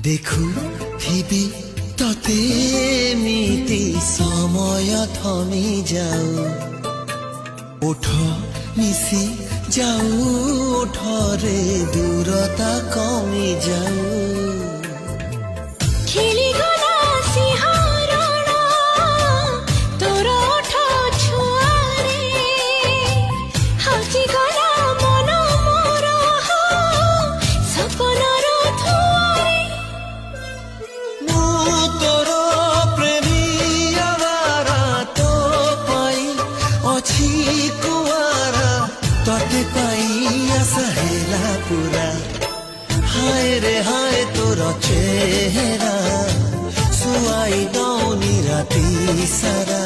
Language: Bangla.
দেখুথিবি ততে এমিতি সময় থমি যাও ওঠ মিশি যাও ওঠরে দূরতা কমি যাও খেলিগলা সিংহରଣ তোর ওঠ ছুয়ারে হজিগলা মন মোর সপনর ধুয়ারে মু তোর প্রেমী আবারা তো পাই অছি কুয়ারা ততে পাই আশা হেলা পুরা হায় রে হায় তোর চেহারা শুয়াই দৌনি রাতি সারা